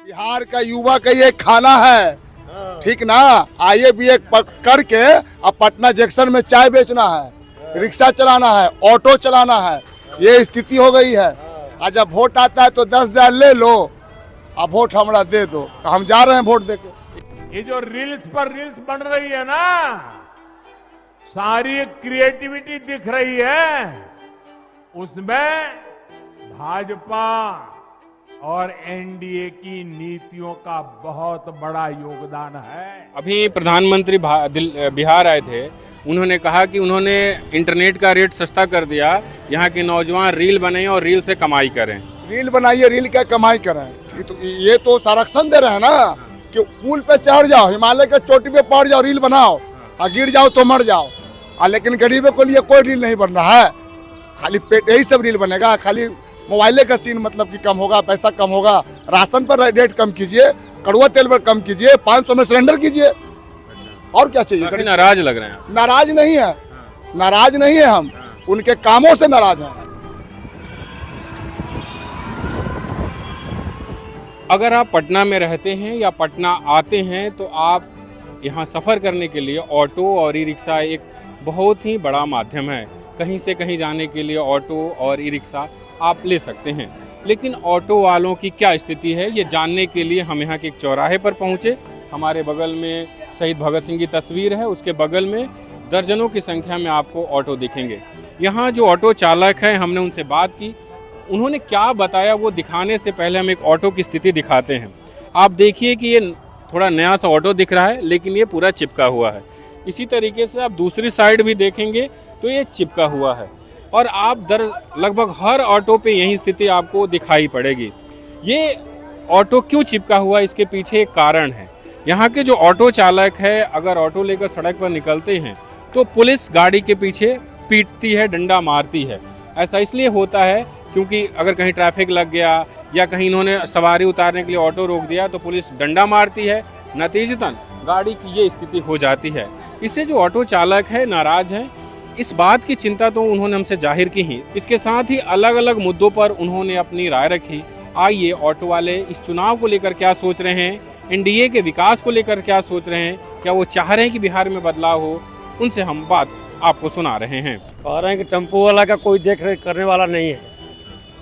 बिहार का युवा का ये खाना है, ठीक ना। आइए भी एक करके अब पटना जंक्शन में चाय बेचना है, रिक्शा चलाना है, ऑटो चलाना है, ये स्थिति हो गई है। आज जब वोट आता है तो 10,000 ले लो, अब वोट हमारा दे दो, तो हम जा रहे हैं वोट देके। ये जो रील्स पर रील्स बन रही है ना, सारी क्रिएटिविटी दिख रही है, उसमें भाजपा और एनडीए की नीतियों का बहुत बड़ा योगदान है। अभी प्रधानमंत्री बिहार आए थे, उन्होंने कहा कि उन्होंने इंटरनेट का रेट सस्ता कर दिया, यहाँ के नौजवान रील बनाएं और रील से कमाई करें। रील बनाइए, रील का कमाई करें, तो ये तो संरक्षण दे रहे हैं ना कि पुल पे चढ़ जाओ, हिमालय के चोटी पे पड़ जाओ, रील बनाओ और गिर जाओ तो मर जाओ। लेकिन गरीबों के लिए कोई रील नहीं बन रहा है, खाली पेट यही सब रील बनेगा। खाली मोबाइले का सीन मतलब कि कम होगा, पैसा कम होगा, राशन पर रेट कम कीजिए, कड़वा तेल पर कम कीजिए, 500 में सिलेंडर कीजिए, और क्या चाहिए। नाराज लग रहे हैं? नाराज नहीं है, नाराज नहीं है, हम उनके कामों से नाराज हैं। अगर आप पटना में रहते हैं या पटना आते हैं तो आप यहाँ सफ़र करने के लिए ऑटो और ई रिक्शा एक बहुत ही बड़ा माध्यम है। कहीं से कहीं जाने के लिए ऑटो और ई रिक्शा आप ले सकते हैं, लेकिन ऑटो वालों की क्या स्थिति है ये जानने के लिए हम यहाँ के एक चौराहे पर पहुँचे। हमारे बगल में शहीद भगत सिंह की तस्वीर है, उसके बगल में दर्जनों की संख्या में आपको ऑटो दिखेंगे। यहाँ जो ऑटो चालक हैं, हमने उनसे बात की, उन्होंने क्या बताया वो दिखाने से पहले हम एक ऑटो की स्थिति दिखाते हैं। आप देखिए कि ये थोड़ा नया सा ऑटो दिख रहा है, लेकिन ये पूरा चिपका हुआ है। इसी तरीके से आप दूसरी साइड भी देखेंगे तो ये चिपका हुआ है, और आप लगभग हर ऑटो पे यही स्थिति आपको दिखाई पड़ेगी। ये ऑटो क्यों चिपका हुआ, इसके पीछे एक कारण है। यहाँ के जो ऑटो चालक है, अगर ऑटो लेकर सड़क पर निकलते हैं तो पुलिस गाड़ी के पीछे पीटती है, डंडा मारती है। ऐसा इसलिए होता है क्योंकि अगर कहीं ट्रैफिक लग गया या कहीं इन्होंने सवारी उतारने के लिए ऑटो रोक दिया तो पुलिस डंडा मारती है, नतीजतन गाड़ी की ये स्थिति हो जाती है। इससे जो ऑटो चालक है नाराज हैं, इस बात की चिंता तो उन्होंने हमसे जाहिर की ही। इसके साथ ही अलग अलग मुद्दों पर उन्होंने अपनी राय रखी। आइए ऑटो वाले इस चुनाव को लेकर क्या सोच रहे हैं, एनडीए के विकास को लेकर क्या सोच रहे हैं, क्या वो चाह रहे हैं कि बिहार में बदलाव हो, उनसे हम बात आपको सुना रहे हैं। कह रहे हैं कि टेम्पो वाला का कोई देख रेख करने वाला नहीं है,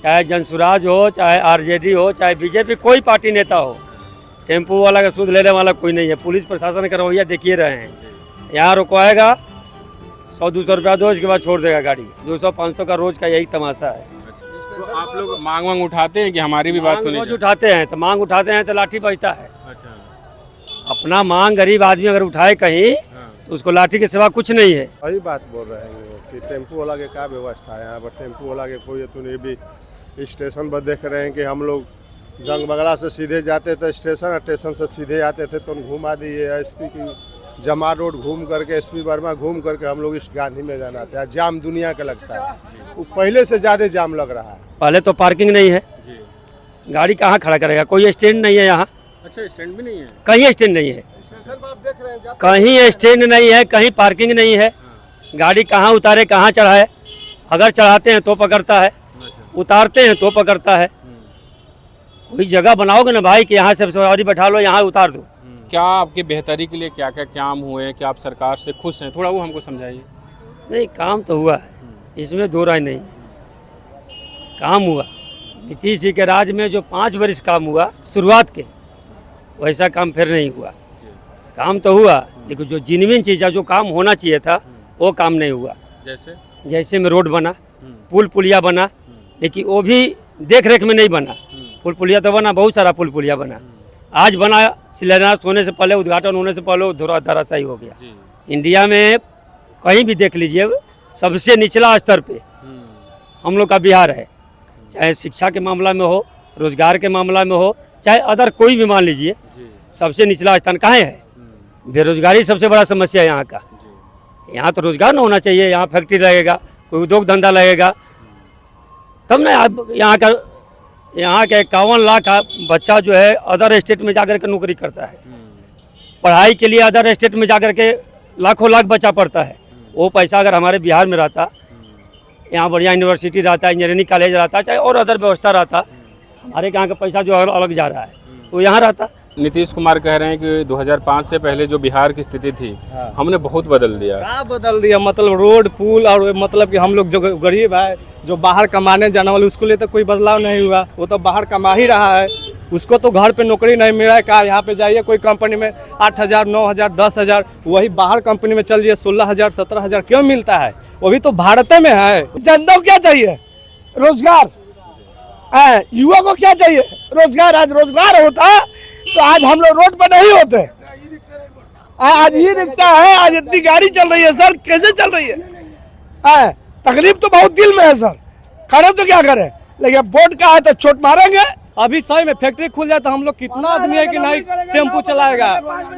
चाहे जनसुराज हो, चाहे आरजेडी हो, चाहे बीजेपी, कोई पार्टी नेता हो, टेम्पो वाला का सूद लेने वाला कोई नहीं है। पुलिस प्रशासन का रवैया देखिए रहे हैं, यहाँ रुकवाएगा 100-200 रुपया दो, इसके बाद छोड़ देगा गाड़ी। 200-500 का रोज का यही तमाशा है। तो आप लोग मांग उठाते हैं कि हमारी भी बात सुनी? रोज उठाते हैं तो मांग उठाते हैं तो लाठी बजता है। अपना मांग गरीब आदमी अगर उठाए कहीं तो उसको लाठी के सिवा कुछ नहीं है। वही बात बोल रहे हैं कि टेम्पो वाला के क्या व्यवस्था है यहाँ पर। टेम्पो वाला के कोई तो नहीं, भी स्टेशन पर देख रहे हैं कि हम लोग जंग बगला से सीधे जाते थे स्टेशन, स्टेशन से सीधे आते थे तो घुमा दिए। एसपी की जमा रोड घूम करके, एसपी वर्मा घूम करके हम लोग इस गांधी में जाना था। जाम दुनिया का लगता है, वो पहले से ज़्यादा जाम लग रहा है। पहले तो पार्किंग नहीं है, गाड़ी कहाँ खड़ा करेगा, कोई स्टैंड नहीं है यहाँ। अच्छा, स्टैंड भी नहीं है? कहीं स्टैंड नहीं है, कहीं स्टैंड नहीं है, कहीं पार्किंग नहीं है। गाड़ी कहाँ उतारे, कहाँ चढ़ाए। अगर चढ़ाते हैं तो पकड़ता है, उतारते हैं तो पकड़ता है। कोई जगह बनाओगे ना भाई कि यहाँ से सवारी बैठा लो, यहाँ उतार दो। क्या आपके बेहतरी के लिए क्या क्या काम हुए, क्या आप सरकार से खुश हैं, थोड़ा वो हमको समझाइए। नहीं, काम तो हुआ है, इसमें दो राय नहीं। काम हुआ, नीतीश जी के राज में जो 5 वर्ष काम हुआ शुरुआत के, वैसा काम फिर नहीं हुआ। काम तो हुआ, लेकिन जो जेन्युइन चीज़ है, जो काम होना चाहिए था, वो काम नहीं हुआ। जैसे में रोड बना, पुल पुलिया बना, लेकिन वो भी देख रेख में नहीं बना। पुल पुलिया तो बना, बहुत सारा पुल पुलिया बना। आज बना, शिलान्यास होने से पहले, उद्घाटन होने से पहले धराशायी हो गया। इंडिया में कहीं भी देख लीजिए, सबसे निचला स्तर पे हम लोग का बिहार है। चाहे शिक्षा के मामला में हो, रोजगार के मामला में हो, चाहे अदर कोई भी मान लीजिए, सबसे निचला स्थान कहाँ है। बेरोजगारी सबसे बड़ा समस्या है यहाँ का। यहाँ तो रोजगार ना होना चाहिए, यहाँ फैक्ट्री लगेगा, कोई उद्योग धंधा लगेगा, तब ना यहाँ के 51 लाख बच्चा जो है अदर स्टेट में जाकर के नौकरी करता है। पढ़ाई के लिए अदर स्टेट में जाकर के लाखों लाख बच्चा पढ़ता है। वो पैसा अगर हमारे बिहार में रहता, यहाँ बढ़िया यूनिवर्सिटी रहता, इंजीनियरिंग कॉलेज रहता, चाहे और अदर व्यवस्था रहता, हमारे यहाँ का पैसा जो अलग जा रहा है, वो यहाँ रहता। नीतीश कुमार कह रहे हैं कि 2005 से पहले जो बिहार की स्थिति थी हमने बहुत बदल दिया। क्या बदल दिया, मतलब रोड पुल, और मतलब कि हम लोग जो गरीब है, जो बाहर कमाने जाने वाले, उसके लिए तो कोई बदलाव नहीं हुआ। वो तो बाहर कमा ही रहा है, उसको तो घर पे नौकरी नहीं मिल रहा है। क्या यहाँ पे जाइए कोई कंपनी में 8,000, 9,000, 10,000, वही बाहर कंपनी में चल जाइए 16,000, 17,000 क्यों मिलता है? वो भी तो भारत में है। जनता को क्या चाहिए? रोजगार। युवा को क्या चाहिए? रोजगार। आज रोजगार होता तो आज हम लोग रोड पर नहीं होते। आज ही रिक्शा है, आज इतनी गाड़ी चल रही है सर, कैसे चल रही है? तकलीफ तो बहुत दिल में है सर, करे तो क्या करे, लेकिन वोट का है तो चोट मारेंगे। अभी सही में फैक्ट्री खुल जाए तो हम लोग कितना आदमी है कि नहीं टेम्पू चलाएगा।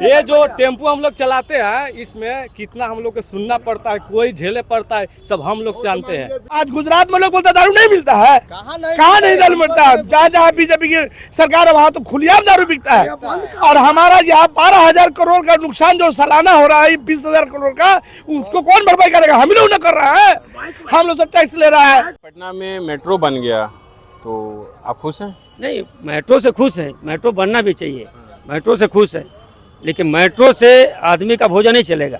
ये जो टेम्पू हम लोग चलाते हैं, इसमें कितना हम लोग को सुनना पड़ता है, कोई झेले पड़ता है, सब हम लोग जानते हैं। आज गुजरात में लोग बोलते दारू नहीं मिलता है, कहाँ नहीं दारू मिलता है? जहाँ जहाँ बीजेपी की सरकार है वहाँ तो खुलेआम दारू बिकता है। और हमारा यहाँ 12,000 करोड़ का नुकसान जो सालाना हो रहा है 20,000 करोड़ का, उसको कौन भरपाई करेगा? हम लोग न कर रहा है, हम लोग से टैक्स ले रहा है। पटना में मेट्रो बन गया तो आप खुश हैं? नहीं, मेट्रो से खुश हैं, मेट्रो बनना भी चाहिए, मेट्रो से खुश है, लेकिन मेट्रो से आदमी का भोजन नहीं चलेगा।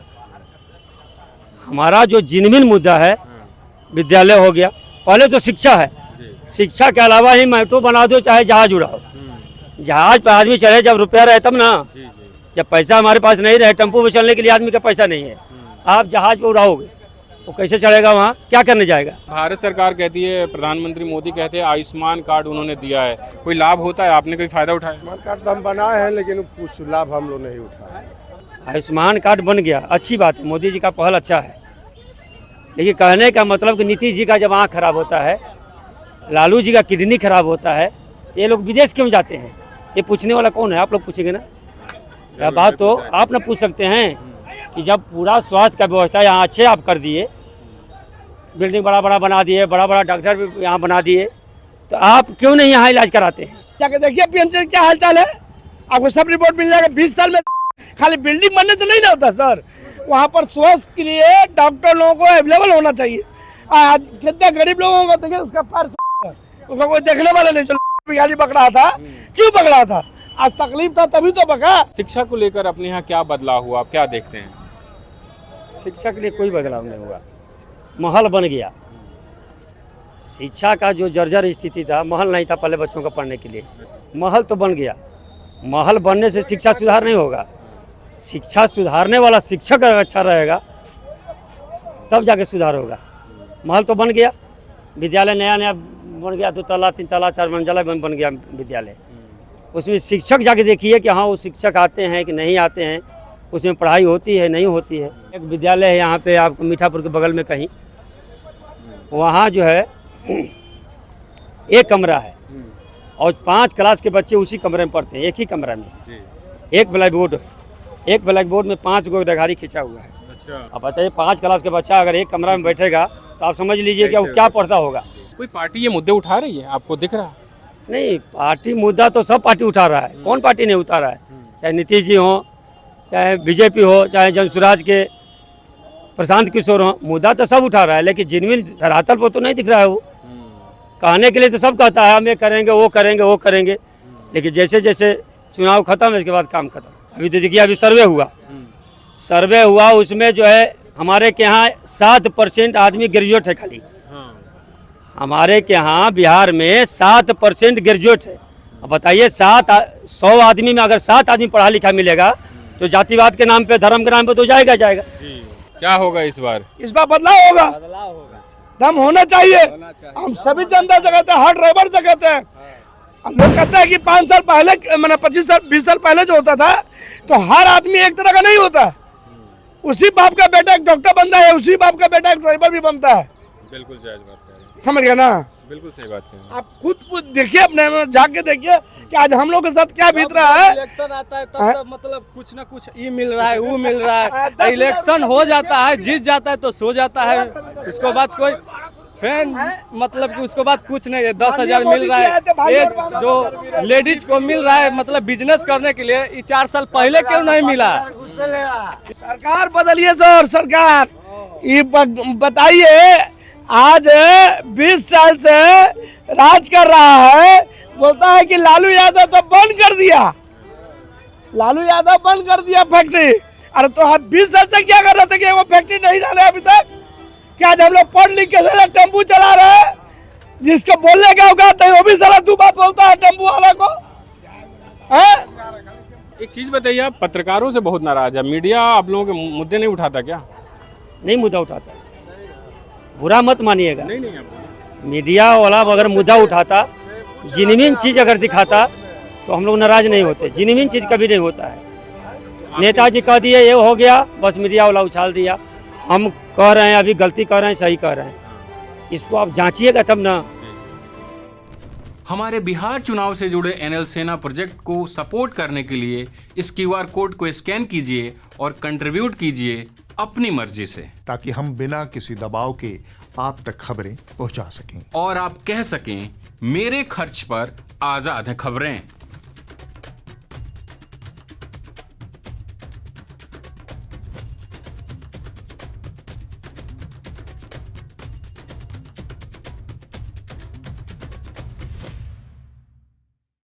हमारा जो जिनमिन मुद्दा है, विद्यालय हो गया, पहले तो शिक्षा है, शिक्षा के अलावा ही मेट्रो बना दो, चाहे जहाज उड़ाओ। जहाज पर आदमी चढ़े जब रुपया रहे तब ना, जब पैसा हमारे पास नहीं रहे, टेम्पो पे चलने के लिए आदमी का पैसा नहीं है, आप जहाज पर उड़ाओगे वो कैसे चढ़ेगा? वहाँ क्या करने जाएगा? भारत सरकार कहती है, प्रधानमंत्री मोदी कहते हैं आयुष्मान कार्ड उन्होंने दिया है, कोई लाभ होता है? आपने कोई फायदा उठाया? आयुष्मान कार्ड तो हम बनाए हैं, लेकिन कुछ लाभ हम लोग नहीं उठाए। आयुष्मान कार्ड बन गया, अच्छी बात है, मोदी जी का पहल अच्छा है, लेकिन कहने का मतलब कि नीतीश जी का जब आँख खराब होता है, लालू जी का किडनी खराब होता है, ये लोग विदेश क्यों जाते हैं? ये पूछने वाला कौन है? आप लोग पूछेंगे ना। यह बात तो आप न पूछ सकते हैं कि जब पूरा स्वास्थ्य का व्यवस्था यहाँ अच्छे आप कर दिए, बिल्डिंग बड़ा बड़ा बना दिए, बड़ा बड़ा डॉक्टर भी यहाँ बना दिए, तो आप क्यों नहीं यहाँ इलाज कराते हैं? जाके देखिए पीएमसी क्या हालचाल है, आपको सब रिपोर्ट मिल जाएगा। 20 साल में खाली बिल्डिंग बनने तो नहीं ना होता सर, वहाँ पर स्वास्थ्य के लिए डॉक्टर लोगों को अवेलेबल होना चाहिए। आज कितने गरीब लोगों को देखिए, उसका फर्ज उसका कोई देखने वाला नहीं, चलो गाड़ी पकड़ा था, क्यों पकड़ा था? आज तकलीफ था तभी तो पकड़ा। शिक्षा को लेकर अपने यहाँ क्या बदलाव हुआ, आप क्या देखते हैं? शिक्षा के लिए कोई बदलाव नहीं हुआ, महल बन गया। शिक्षा का जो जर्जर स्थिति था, महल नहीं था पहले बच्चों का पढ़ने के लिए, महल तो बन गया। महल बनने से शिक्षा सुधार नहीं होगा, शिक्षा सुधारने वाला शिक्षक अगर अच्छा रहेगा तब जाके सुधार होगा। महल तो बन गया, विद्यालय नया नया बन गया, 2 तला 3 तला 4 मंजिला बन गया विद्यालय। उसमें शिक्षक जाके देखिए कि हाँ वो शिक्षक आते हैं कि नहीं आते हैं, उसमें पढ़ाई होती है नहीं होती है। एक विद्यालय है यहाँ पे आपको मीठापुर के बगल में कहीं, वहाँ जो है एक कमरा है और 5 क्लास के बच्चे उसी कमरे में पढ़ते हैं, एक ही कमरा में। एक ब्लैक बोर्ड है, एक ब्लैक बोर्ड में 5 गो डगारी खिंचा हुआ है। अच्छा। अब बताइए 5 क्लास के बच्चा अगर एक कमरा में बैठेगा तो आप समझ लीजिए कि वो क्या पढ़ता होगा। कोई पार्टी ये मुद्दे उठा रही है, आपको दिख रहा? नहीं, पार्टी मुद्दा तो सब पार्टी उठा रहा है, कौन पार्टी नहीं उठा रहा है? चाहे नीतीश जी हो, चाहे बीजेपी हो, चाहे जनसुराज के प्रशांत किशोर हो, मुद्दा तो सब उठा रहा है, लेकिन जिनमिन धरातल पर तो नहीं दिख रहा है। वो कहने के लिए तो सब कहता है हम ये करेंगे वो करेंगे वो करेंगे, लेकिन जैसे जैसे चुनाव खत्म है इसके बाद काम खत्म। अभी तो देखिए, अभी सर्वे हुआ, उसमें जो है हमारे के यहाँ 7% आदमी ग्रेजुएट है खाली। हमारे के यहाँ बिहार में 7% ग्रेजुएट है। अब बताइए 100 आदमी में अगर 7 आदमी पढ़ा लिखा मिलेगा तो जातिवाद के नाम पे, धर्म के नाम पे तो जाएगा। क्या होगा इस बार? इस बार बदलाव होगा, दम होना चाहिए। हम सभी जनता से कहते हैं, हर ड्राइवर से कहते हैं। लोग कहते हैं कि 5 साल पहले, मैंने 25 साल 20 साल पहले जो होता था, तो हर आदमी एक तरह का नहीं होता। उसी बाप का बेटा एक डॉक्टर बनता है, उसी बाप का बेटा एक ड्राइवर भी बनता है। बिल्कुल जायज बात कह रहे हैं, समझ गया ना? बिल्कुल सही बात कह रहे हैं। आप खुद देखिए, अपने में जाके देखिए कि आज हम लोग के साथ क्या बीत रहा है। इलेक्शन आता है तब मतलब कुछ ना कुछ ये मिल रहा है, वो मिल रहा है। इलेक्शन हो जाता है, जीत जाता है तो सो जाता है, उसको बाद कोई फैन मतलब कि उसको बाद कुछ नहीं है। 10,000 मिल रहा है, ये जो लेडीज को मिल रहा है मतलब बिजनेस करने के लिए, ये 4 साल पहले क्यों नहीं मिला? सरकार बदलिए सर, सरकार ये बताइए। आज 20 साल से राज कर रहा है, बोलता है कि लालू यादव तो बंद कर दिया, लालू यादव बंद कर दिया फैक्ट्री। अरे तो हम 20 साल से क्या कर रहे थे कि वो फैक्ट्री नहीं डाले अभी तक? क्या आज हम लोग पढ़ लिख के साला टेम्पू चला रहे हैं? जिसको बोलने का होगा तो वो भी साला दो बात बोलता है टेम्पू वाला को। एक चीज़ बताइए, आप पत्रकारों से बहुत नाराज है, मीडिया आप लोगों के मुद्दे नहीं उठाता क्या? नहीं मुद्दा उठाता, बुरा मत मानिएगा। नहीं मीडिया वाला अगर मुद्दा उठाता, जिनमिन चीज़ अगर दिखाता तो हम लोग नाराज नहीं होते। जिनमिन चीज़ कभी नहीं होता है। नेताजी कह दिए ये हो गया, बस मीडिया वाला उछाल दिया। हम कह रहे हैं अभी गलती कर रहे हैं, सही कह रहे हैं, इसको आप जांचिएगा तब ना। हमारे बिहार चुनाव से जुड़े एनएल सेना प्रोजेक्ट को सपोर्ट करने के लिए इस क्यूआर कोड को स्कैन कीजिए और कंट्रीब्यूट कीजिए अपनी मर्जी से, ताकि हम बिना किसी दबाव के आप तक खबरें पहुंचा सकें और आप कह सकें मेरे खर्च पर आजाद हैं खबरें।